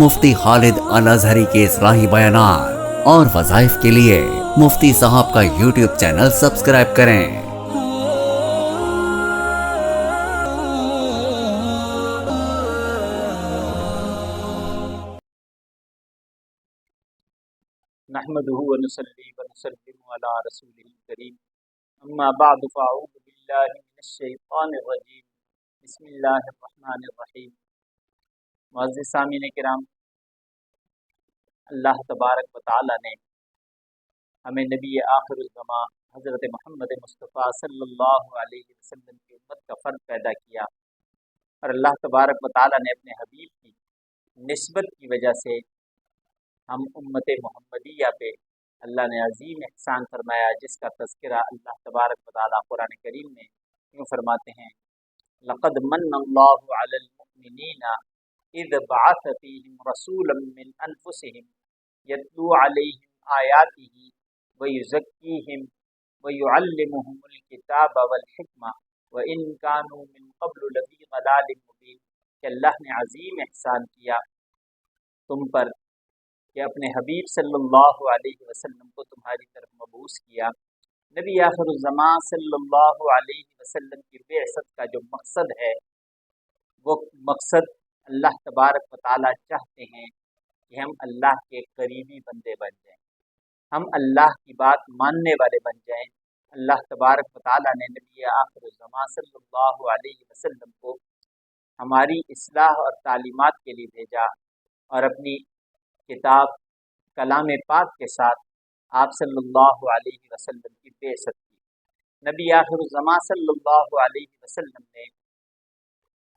مفتی خالد الازہری کے اصلاحی بیانات اور وظائف کے لیے مفتی صاحب کا یوٹیوب چینل سبسکرائب کریں۔ نحمده ونصلي ونسلم على رسوله الكريم اما بعد فاعوذ بالله من الشیطان الرجیم بسم اللہ الرحمن الرحیم۔ معزز سامعین کرام، اللہ تبارک و تعالی نے ہمیں نبی آخر الزماں حضرت محمد مصطفیٰ صلی اللہ علیہ وسلم کی امت کا فرد پیدا کیا، اور اللہ تبارک و تعالی نے اپنے حبیب کی نسبت کی وجہ سے ہم امت محمدیہ پہ اللہ نے عظیم احسان فرمایا، جس کا تذکرہ اللہ تبارک و تعالیٰ قرآن کریم میں یوں فرماتے ہیں: لقد من اللہ علی المؤمنین اذ بعث فیہم رسولا من انفسہم یتلو علیہم آیاتہ ویزکیہم ویعلمہم الکتاب والحکمہ وان کانوا من قبل لفی ضلال مبین، کہ اللہ نے عظیم احسان کیا تم پر کہ اپنے حبیب صلی اللہ علیہ وسلم کو تمہاری طرف مبعوث کیا۔ نبی آخر الزماں صلی اللہ علیہ وسلم کی بعثت کا جو مقصد ہے، وہ مقصد اللہ تبارک و تعالیٰ چاہتے ہیں کہ ہم اللہ کے قریبی بندے بن جائیں، ہم اللہ کی بات ماننے والے بن جائیں۔ اللہ تبارک و تعالیٰ نے نبی آخر الزماں صلی اللہ علیہ وسلم کو ہماری اصلاح اور تعلیمات کے لیے بھیجا، اور اپنی کتاب کلام پاک کے ساتھ آپ صلی اللہ علیہ وسلم کی بعثت کی۔ نبی آخر الزماں صلی اللہ علیہ وسلم نے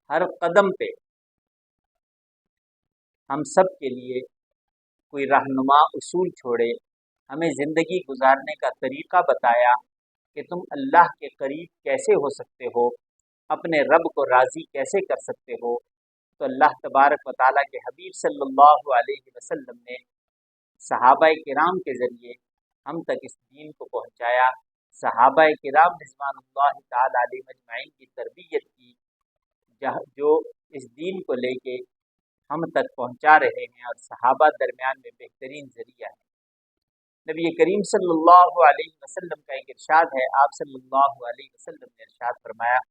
ہر قدم پہ ہم سب کے لیے کوئی رہنما اصول چھوڑے، ہمیں زندگی گزارنے کا طریقہ بتایا کہ تم اللہ کے قریب کیسے ہو سکتے ہو، اپنے رب کو راضی کیسے کر سکتے ہو۔ تو اللہ تبارک و تعالیٰ کے حبیب صلی اللہ علیہ وسلم نے صحابہ کرام کے ذریعے ہم تک اس دین کو پہنچایا۔ صحابہ کرام رضوان اللہ تعالیٰ علیہ مجمعین کی تربیت کی، جو اس دین کو لے کے ہم تک پہنچا رہے ہیں، اور صحابہ درمیان میں بہترین ذریعہ ہے۔ نبی کریم صلی اللہ علیہ وسلم کا ایک ارشاد ہے، آپ صلی اللہ علیہ وسلم نے ارشاد فرمایا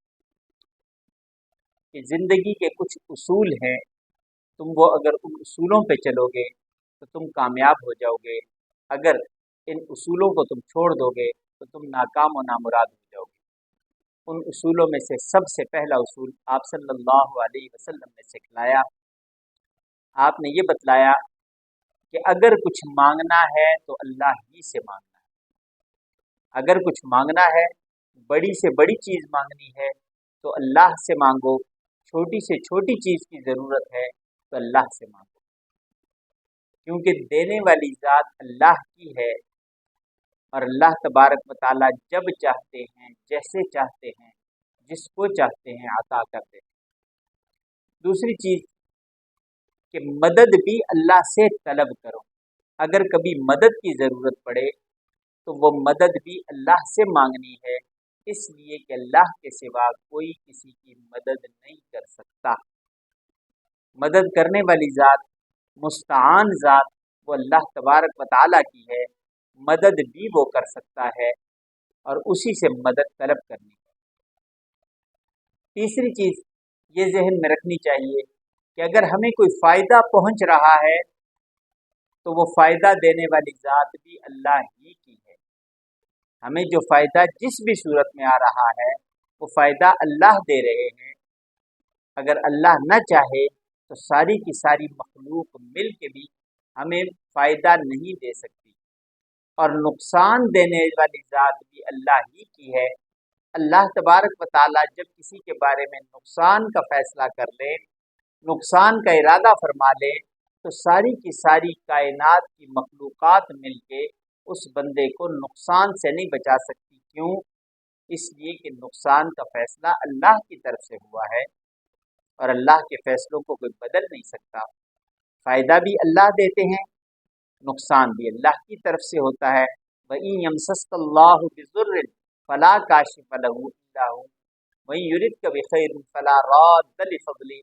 کہ زندگی کے کچھ اصول ہیں، تم وہ اگر ان اصولوں پہ چلو گے تو تم کامیاب ہو جاؤ گے، اگر ان اصولوں کو تم چھوڑ دو گے تو تم ناکام و نامراد ہو جاؤ گے۔ ان اصولوں میں سے سب سے پہلا اصول آپ صلی اللہ علیہ وسلم نے سکھلایا۔ آپ نے یہ بتلایا کہ اگر کچھ مانگنا ہے تو اللہ ہی سے مانگنا ہے، اگر کچھ مانگنا ہے، بڑی سے بڑی چیز مانگنی ہے تو اللہ سے مانگو، چھوٹی سے چھوٹی چیز کی ضرورت ہے تو اللہ سے مانگو، کیونکہ دینے والی ذات اللہ کی ہے، اور اللہ تبارک و تعالیٰ جب چاہتے ہیں، جیسے چاہتے ہیں، جس کو چاہتے ہیں عطا کر دیتے ہیں۔ دوسری چیز کہ مدد بھی اللہ سے طلب کرو، اگر کبھی مدد کی ضرورت پڑے تو وہ مدد بھی اللہ سے مانگنی ہے، اس لیے کہ اللہ کے سوا کوئی کسی کی مدد نہیں کر سکتا۔ مدد کرنے والی ذات، مستعان ذات، وہ اللہ تبارک و تعالیٰ کی ہے، مدد بھی وہ کر سکتا ہے، اور اسی سے مدد طلب کرنی ہے۔ تیسری چیز یہ ذہن میں رکھنی چاہیے کہ اگر ہمیں کوئی فائدہ پہنچ رہا ہے تو وہ فائدہ دینے والی ذات بھی اللہ ہی کی ہے۔ ہمیں جو فائدہ جس بھی صورت میں آ رہا ہے وہ فائدہ اللہ دے رہے ہیں، اگر اللہ نہ چاہے تو ساری کی ساری مخلوق مل کے بھی ہمیں فائدہ نہیں دے سکتی، اور نقصان دینے والی ذات بھی اللہ ہی کی ہے۔ اللہ تبارک و تعالیٰ جب کسی کے بارے میں نقصان کا فیصلہ کر لے، نقصان کا ارادہ فرما لے، تو ساری کی ساری کائنات کی مخلوقات مل کے اس بندے کو نقصان سے نہیں بچا سکتی۔ کیوں؟ اس لیے کہ نقصان کا فیصلہ اللہ کی طرف سے ہوا ہے، اور اللہ کے فیصلوں کو کوئی بدل نہیں سکتا۔ فائدہ بھی اللہ دیتے ہیں، نقصان بھی اللہ کی طرف سے ہوتا ہے۔ وَإِن يَمْسَسْكَ اللَّهُ بِضُرٍّ فَلَا كَاشِفَ لَهُ إِلَّا هُوَ وَإِن يُرِدْكَ بِخَيْرٍ فَلَا رَادَّ لِفَضْلِهِ۔